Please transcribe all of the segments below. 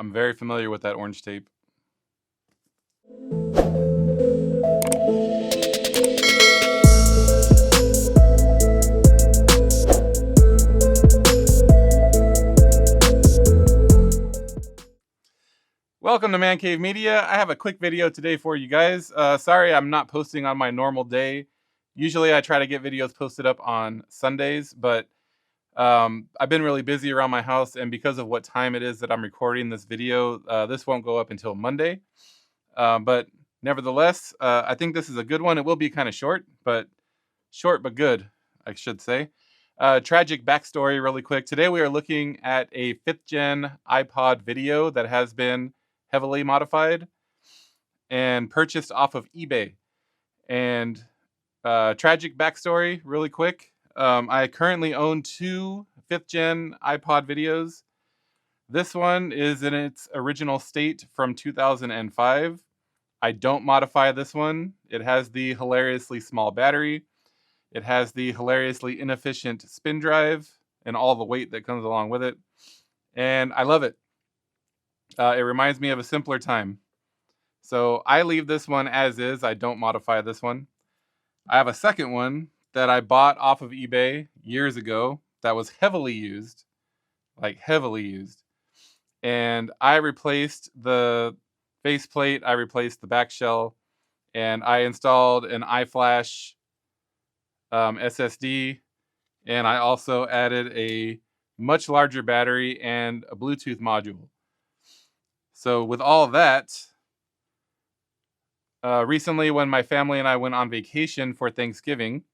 I'm very familiar with that orange tape. Welcome to Man Cave Media. I have a quick video today for you guys. Sorry I'm not posting on my normal day. Usually I try to get videos posted up on Sundays, but I've been really busy around my house, and because of what time it is that I'm recording this video, this won't go up until Monday. But nevertheless, I think this is a good one. It will be kind of short but good, I should say. Tragic backstory really quick. Today we are looking at a 5th gen iPod video that has been heavily modified and purchased off of eBay. And tragic backstory really quick. I currently own 2 5th gen iPod videos. This one is in its original state from 2005. I don't modify this one. It has the hilariously small battery. It has the hilariously inefficient spin drive and all the weight that comes along with it. And I love it. It reminds me of a simpler time. So I leave this one as is. I don't modify this one. I have a second one that I bought off of eBay years ago that was heavily used. Like heavily used. And I replaced the faceplate. I replaced the back shell. And I installed an iFlash SSD, and I also added a much larger battery and a Bluetooth module. So with all of that, recently when my family and I went on vacation for Thanksgiving,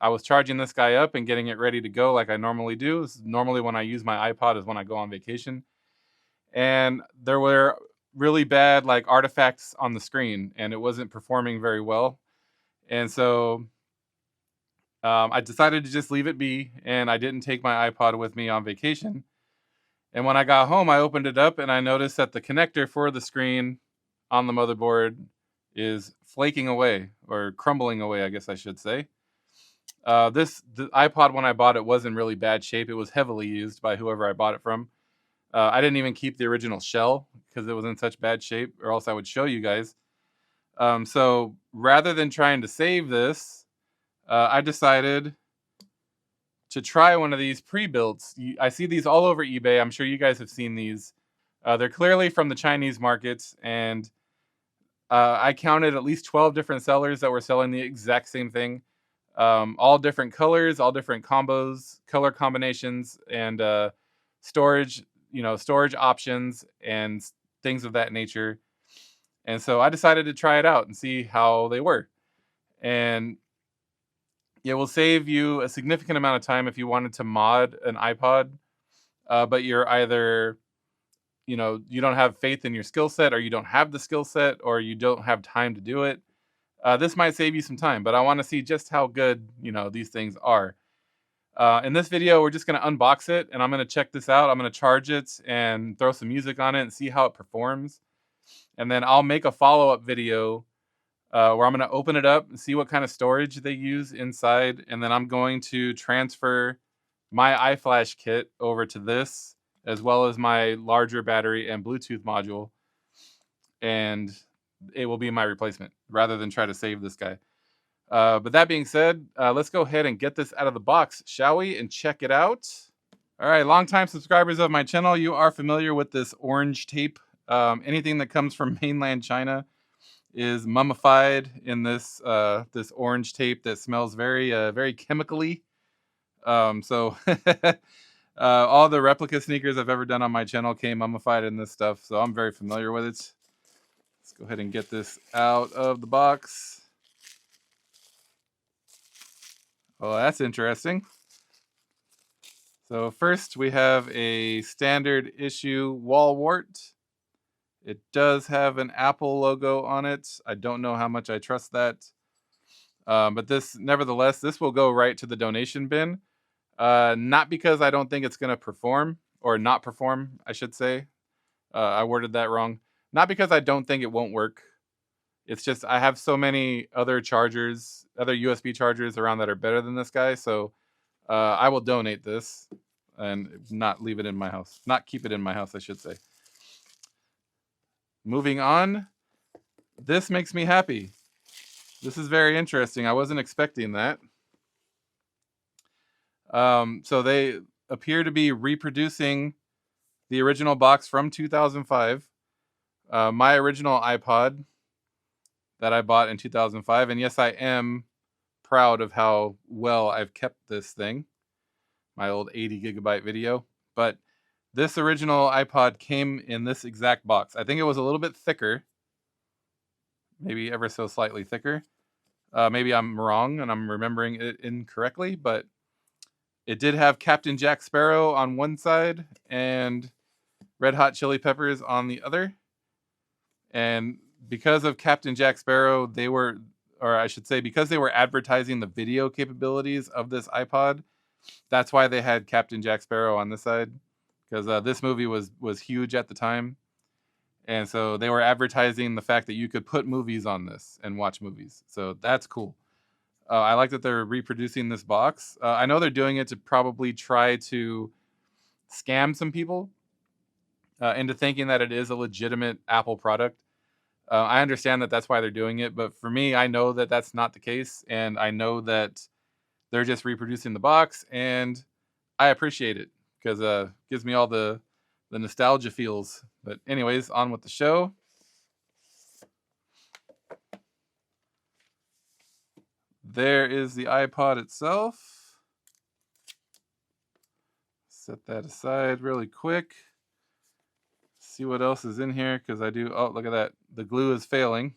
I was charging this guy up and getting it ready to go like I normally do. This is normally when I use my iPod is when I go on vacation. And there were really bad like artifacts on the screen, and it wasn't performing very well. And so I decided to just leave it be, and I didn't take my iPod with me on vacation. And when I got home, I opened it up, and I noticed that the connector for the screen on the motherboard is flaking away, or crumbling away, I guess I should say. The iPod, when I bought it, was in really bad shape. It was heavily used by whoever I bought it from. I didn't even keep the original shell because it was in such bad shape, or else I would show you guys. So rather than trying to save this, I decided to try one of these pre-builts. I see these all over eBay. I'm sure you guys have seen these. They're clearly from the Chinese markets, and I counted at least 12 different sellers that were selling the exact same thing. All different colors, all different combos, color combinations, and storage options and things of that nature. And so I decided to try it out and see how they were. And it will save you a significant amount of time if you wanted to mod an iPod, but you're either, you don't have faith in your skill set, or you don't have the skill set, or you don't have time to do it. This might save you some time, but I want to see just how good, these things are. In this video, we're just going to unbox it, and I'm going to check this out. I'm going to charge it and throw some music on it and see how it performs. And then I'll make a follow-up video where I'm going to open it up and see what kind of storage they use inside. And then I'm going to transfer my iFlash kit over to this, as well as my larger battery and Bluetooth module. And it will be my replacement rather than try to save this guy. But that being said, let's go ahead and get this out of the box, shall we? And check it out. All right, longtime subscribers of my channel, you are familiar with this orange tape. Anything that comes from mainland China is mummified in this this orange tape that smells very chemically. So all the replica sneakers I've ever done on my channel came mummified in this stuff, so I'm very familiar with it. Let's go ahead and get this out of the box. Oh, that's interesting. So first we have a standard issue wall wart. It does have an Apple logo on it. I don't know how much I trust that. But nevertheless, this will go right to the donation bin. Not because I don't think it's going to perform, or not perform, I should say. I worded that wrong. Not because I don't think it won't work. It's just I have so many other chargers, other USB chargers around that are better than this guy. So I will donate this and not leave it in my house. Not keep it in my house, I should say. moving on. This makes me happy. This is very interesting. I wasn't expecting that. So they appear to be reproducing the original box from 2005. My original iPod that I bought in 2005. And yes, I am proud of how well I've kept this thing, my old 80 gigabyte video. But this original iPod came in this exact box. I think it was a little bit thicker, maybe ever so slightly thicker. Maybe I'm wrong and I'm remembering it incorrectly, but it did have Captain Jack Sparrow on one side and Red Hot Chili Peppers on the other. And because of Captain Jack Sparrow, they were, or I should say, because they were advertising the video capabilities of this iPod, that's why they had Captain Jack Sparrow on this side, because this movie was huge at the time. And so they were advertising the fact that you could put movies on this and watch movies. So that's cool. I like that they're reproducing this box. I know they're doing it to probably try to scam some people into thinking that it is a legitimate Apple product. I understand that that's why they're doing it, but for me, I know that that's not the case, and I know that they're just reproducing the box, and I appreciate it because it gives me all the nostalgia feels. But anyways, on with the show. There is the iPod itself. Set that aside really quick. See what else is in here, because I do. Oh, look at that. The glue is failing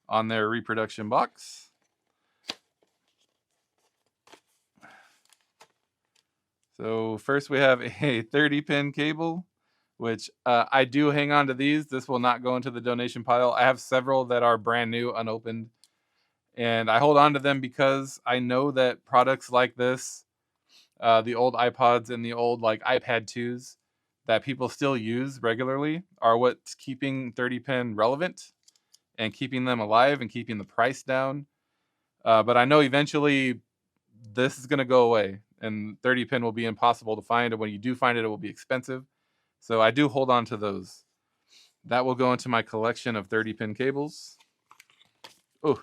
on their reproduction box. So first we have a 30-pin cable, which I do hang on to these. This will not go into the donation pile. I have several that are brand new, unopened, and I hold on to them because I know that products like this, the old iPods and the old like iPad 2s that people still use regularly, are what's keeping 30-pin relevant and keeping them alive and keeping the price down. But I know eventually this is going to go away and 30-pin will be impossible to find. And when you do find it, it will be expensive. So I do hold on to those. That will go into my collection of 30-pin cables. Oh,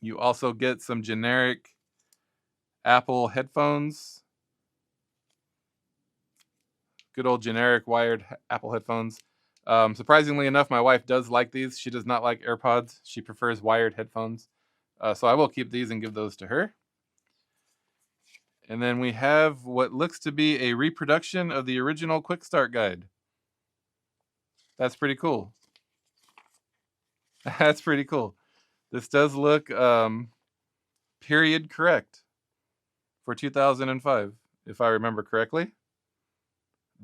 you also get some generic Apple headphones. Good old generic wired Apple headphones. Surprisingly enough, my wife does like these. She does not like AirPods. She prefers wired headphones. So I will keep these and give those to her. And then we have what looks to be a reproduction of the original Quick Start Guide. That's pretty cool. That's pretty cool. This does look period correct for 2005, if I remember correctly.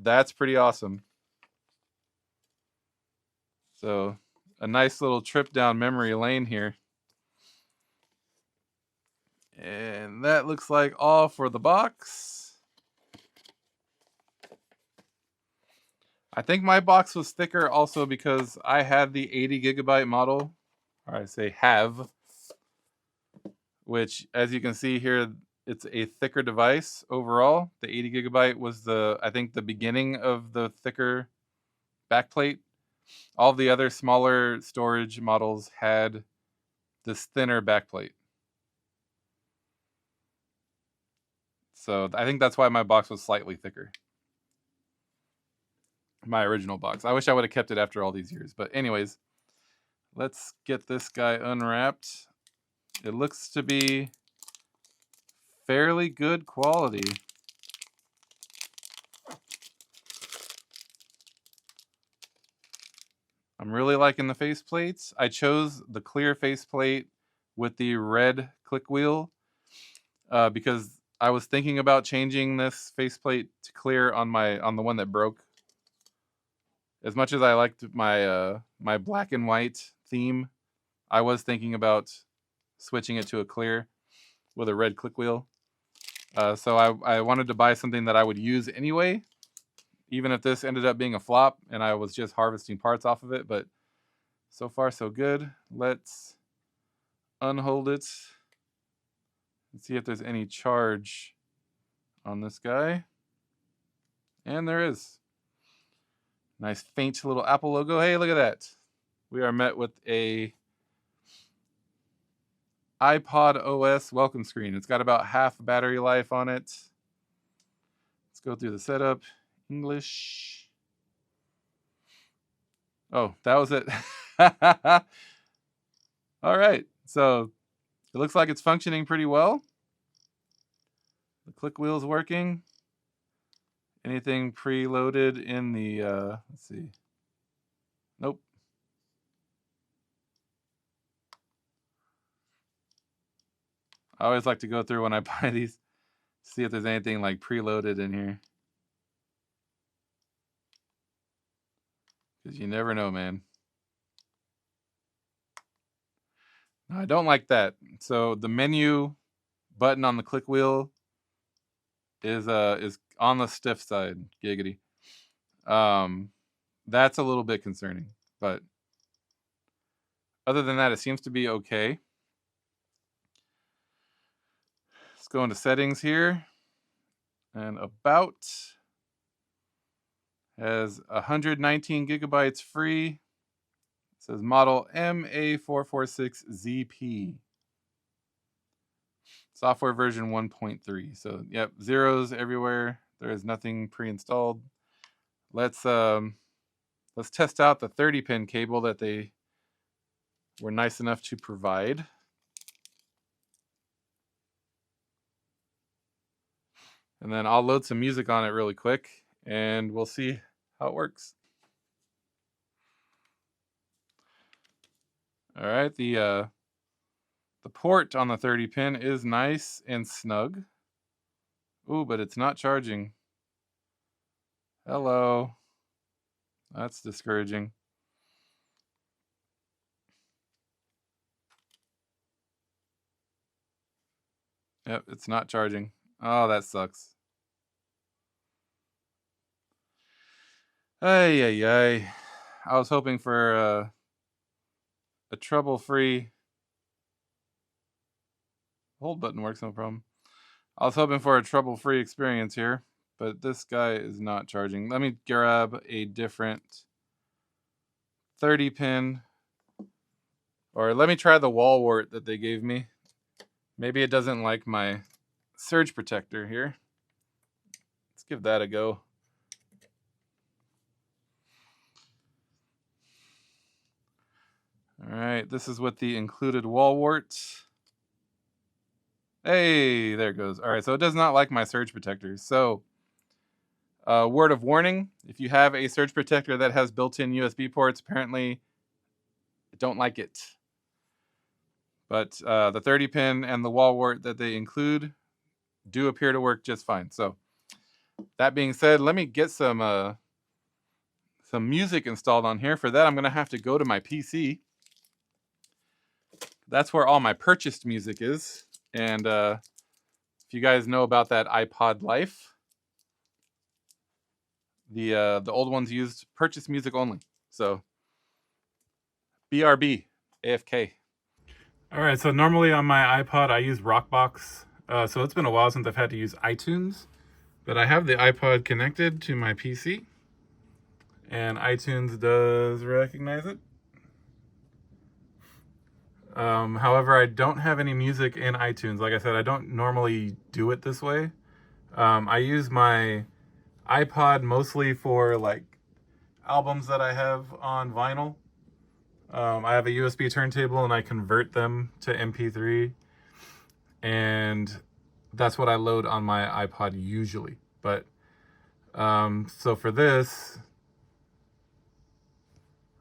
That's pretty awesome. So a nice little trip down memory lane here. And that looks like all for the box. I think my box was thicker also because I had the 80 gigabyte model, or I say have, which as you can see here, it's a thicker device overall. The 80 gigabyte was I think the beginning of the thicker backplate. All the other smaller storage models had this thinner backplate. So I think that's why my box was slightly thicker. My original box. I wish I would have kept it after all these years. But anyways, let's get this guy unwrapped. It looks to be fairly good quality. I'm really liking the faceplates. I chose the clear faceplate with the red click wheel because I was thinking about changing this faceplate to clear on the one that broke. As much as I liked my my black and white theme, I was thinking about switching it to a clear with a red click wheel. So I wanted to buy something that I would use anyway, even if this ended up being a flop and I was just harvesting parts off of it. But so far, so good. Let's unhold it and see if there's any charge on this guy. And there is. Nice faint little Apple logo. Hey, look at that. we are met with a iPod OS welcome screen. It's got about half battery life on it. Let's go through the setup. English. Oh, that was it. All right. So it looks like it's functioning pretty well. The click wheel's working. Anything preloaded in the, let's see. Nope. I always like to go through when I buy these, see if there's anything like preloaded in here. Because you never know, man. No, I don't like that. So the menu button on the click wheel is on the stiff side. Giggity. That's a little bit concerning, but other than that, it seems to be okay. Let's go into settings here, and about has 119 gigabytes free. It says model MA446ZP. Software version 1.3. So, yep, zeros everywhere. There is nothing pre-installed. Let's test out the 30-pin cable that they were nice enough to provide. And then I'll load some music on it really quick, and we'll see how it works. All right, the port on the 30-pin is nice and snug. Ooh, but it's not charging. Hello. That's discouraging. Yep, it's not charging. Oh, that sucks. Ay, ay, ay. I was hoping for a trouble-free... Hold button works, no problem. I was hoping for a trouble-free experience here, but this guy is not charging. Let me grab a different 30-pin, or let me try the wall wart that they gave me. Maybe it doesn't like my surge protector here. Let's give that a go. All right, this is with the included wall wart. Hey, there it goes. All right, so it does not like my surge protector. So, word of warning, if you have a surge protector that has built-in USB ports, apparently I don't like it. But the 30-pin and the wall wart that they include do appear to work just fine. So, that being said, let me get some music installed on here. For that, I'm going to have to go to my PC. That's where all my purchased music is. And if you guys know about that iPod Life, the old ones used purchased music only. So BRB, AFK. All right, so normally on my iPod I use Rockbox. So it's been a while since I've had to use iTunes, but I have the iPod connected to my PC, and iTunes does recognize it. However, I don't have any music in iTunes. Like I said, I don't normally do it this way. I use my iPod mostly for like albums that I have on vinyl. I have a USB turntable and I convert them to MP3, and that's what I load on my iPod usually. But so for this,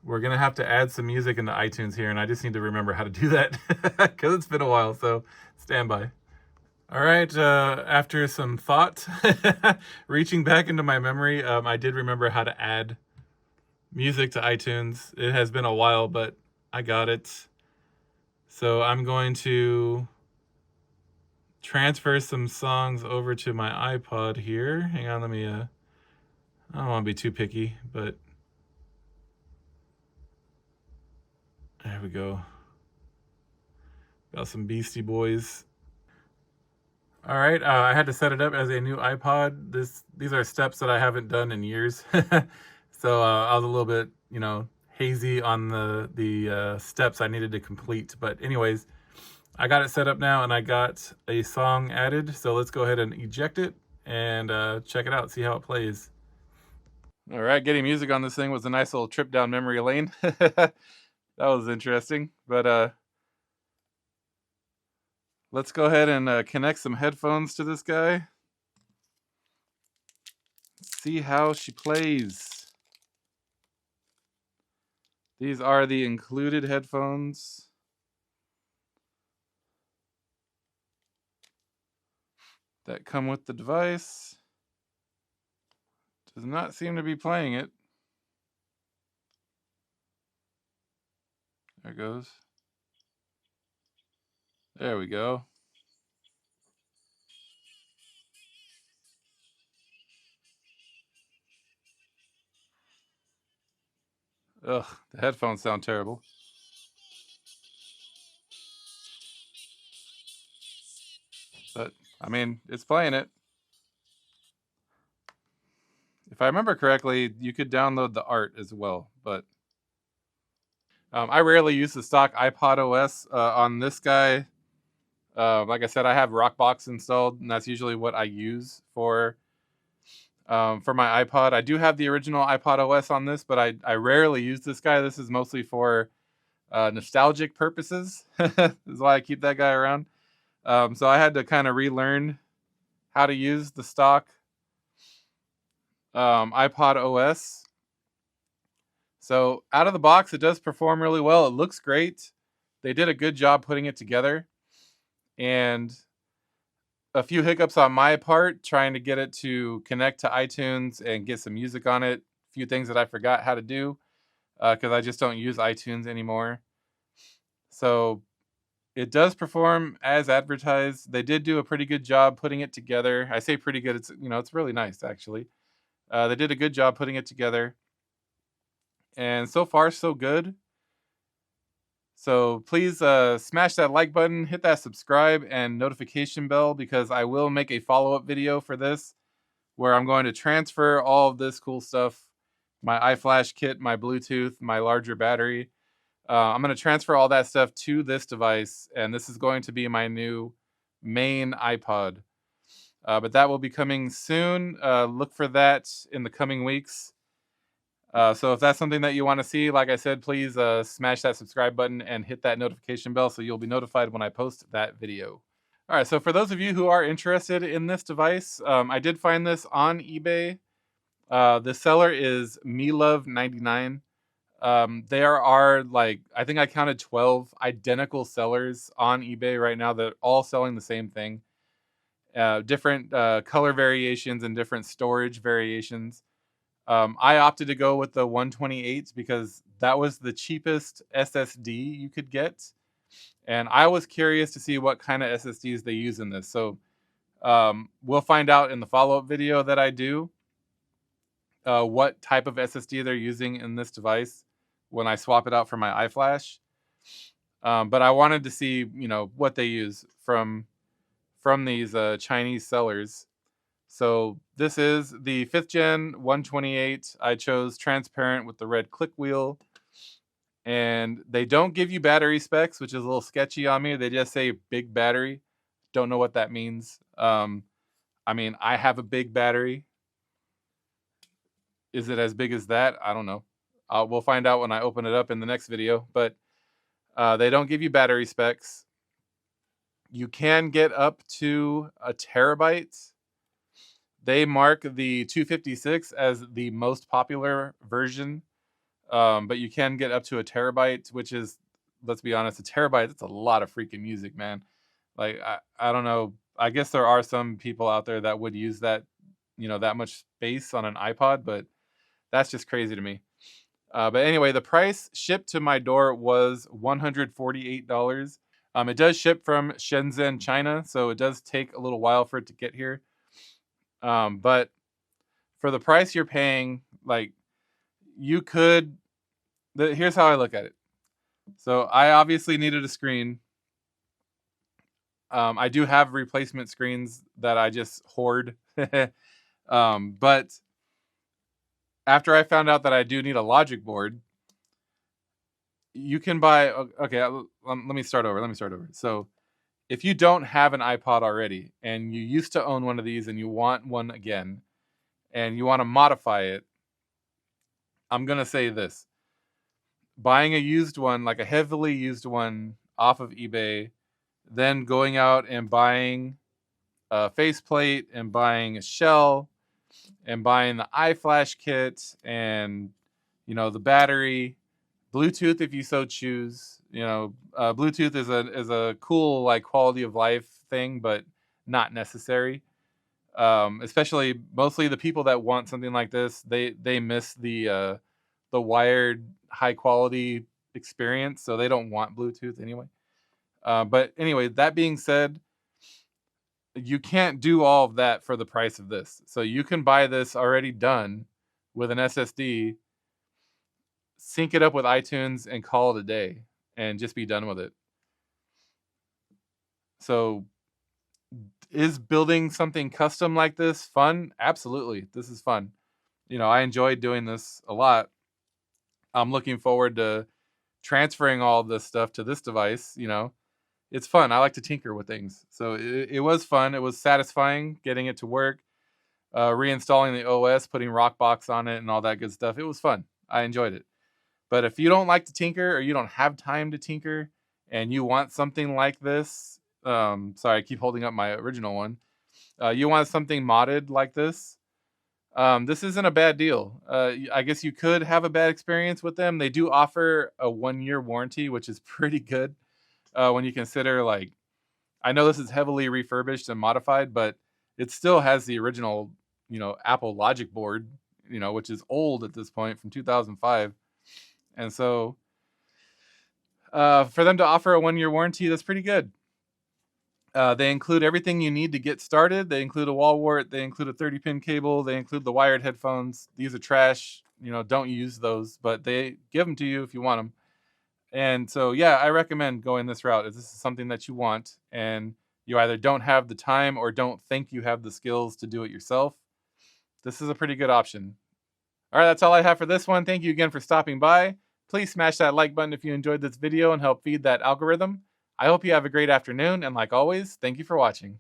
we're gonna have to add some music into iTunes here, and I just need to remember how to do that because it's been a while. So stand by. All right, after some thought, reaching back into my memory, I did remember how to add music to iTunes. It has been a while, but I got it. So I'm going to transfer some songs over to my iPod here. Hang on, let me, I don't want to be too picky, but there we go. Got some Beastie Boys. All right, I had to set it up as a new iPod. These are steps that I haven't done in years. So I was a little bit, hazy on the steps I needed to complete. But anyways, I got it set up now and I got a song added. So let's go ahead and eject it and check it out, see how it plays. All right, getting music on this thing was a nice little trip down memory lane. That was interesting. But let's go ahead and connect some headphones to this guy. See how she plays. These are the included headphones. That come with the device. Does not seem to be playing it. There it goes. There we go. Ugh, the headphones sound terrible. But, I mean, it's playing it. If I remember correctly, you could download the art as well. But I rarely use the stock iPod OS on this guy. Like I said, I have Rockbox installed, and that's usually what I use for my iPod. I do have the original iPod OS on this, but I rarely use this guy. This is mostly for nostalgic purposes. Is why I keep that guy around. So I had to kind of relearn how to use the stock iPod OS. So out of the box, it does perform really well. It looks great. They did a good job putting it together. And a few hiccups on my part trying to get it to connect to iTunes and get some music on it. A few things that I forgot how to do because I just don't use iTunes anymore. So it does perform as advertised. They did do a pretty good job putting it together. I say pretty good. It's really nice actually. They did a good job putting it together. And so far, so good. So please smash that like button, hit that subscribe and notification bell because I will make a follow-up video for this where I'm going to transfer all of this cool stuff, my iFlash kit, my Bluetooth, my larger battery. I'm going to transfer all that stuff to this device, and this is going to be my new main iPod. But that will be coming soon. Look for that in the coming weeks. So if that's something that you want to see, like I said, please smash that subscribe button and hit that notification bell so you'll be notified when I post that video. All right, so for those of you who are interested in this device, I did find this on eBay. The seller is MeLove99. There are I think I counted 12 identical sellers on eBay right now that are all selling the same thing. Different color variations and different storage variations. I opted to go with the 128 because that was the cheapest SSD you could get. And I was curious to see what kind of SSDs they use in this. So we'll find out in the follow-up video that I do what type of SSD they're using in this device when I swap it out for my iFlash. But I wanted to see, what they use from these Chinese sellers. So this is the 5th gen 128. I chose transparent with the red click wheel. And they don't give you battery specs, which is a little sketchy on me. They just say big battery. Don't know what that means. I have a big battery. Is it as big as that? I don't know. We'll find out when I open it up in the next video. But they don't give you battery specs. You can get up to a terabyte. They mark the 256 as the most popular version, but you can get up to a terabyte, which is, let's be honest, a terabyte, that's a lot of freaking music, man. I don't know. I guess there are some people out there that would use that, that much space on an iPod, but that's just crazy to me. But anyway, the price shipped to my door was $148. It does ship from Shenzhen, China, so it does take a little while for it to get here. But for the price you're paying, you could. Here's how I look at it. So I obviously needed a screen. I do have replacement screens that I just hoard. But after I found out that I do need a logic board, you can buy. Okay, let me start over. So if you don't have an iPod already and you used to own one of these and you want one again and you want to modify it, I'm gonna say this: buying a used one, like a heavily used one, off of eBay, then going out and buying a faceplate and buying a shell and buying the iFlash kit and the battery, Bluetooth if you so choose. Bluetooth is a cool like quality of life thing, but not necessary. Especially mostly the people that want something like this, they miss the wired high quality experience, so they don't want Bluetooth anyway. But anyway, that being said, you can't do all of that for the price of this. So you can buy this already done with an SSD, sync it up with iTunes, and call it a day, and just be done with it. So, is building something custom like this fun? Absolutely. This is fun. I enjoyed doing this a lot. I'm looking forward to transferring all of this stuff to this device. It's fun. I like to tinker with things. So it was fun. It was satisfying getting it to work, reinstalling the OS, putting Rockbox on it and all that good stuff. It was fun. I enjoyed it. But if you don't like to tinker or you don't have time to tinker and you want something like this, sorry, I keep holding up my original one. You want something modded like this, this isn't a bad deal. I guess you could have a bad experience with them. They do offer a 1-year warranty, which is pretty good when you consider, like, I know this is heavily refurbished and modified, but it still has the original, Apple Logic board, which is old at this point, from 2005. And so for them to offer a 1-year warranty, that's pretty good. They include everything you need to get started. They include a wall wart. They include a 30-pin cable. They include the wired headphones. These are trash. Don't use those, but they give them to you if you want them. And so, yeah, I recommend going this route if this is something that you want and you either don't have the time or don't think you have the skills to do it yourself. This is a pretty good option. All right, that's all I have for this one. Thank you again for stopping by. Please smash that like button if you enjoyed this video and help feed that algorithm. I hope you have a great afternoon, and like always, thank you for watching.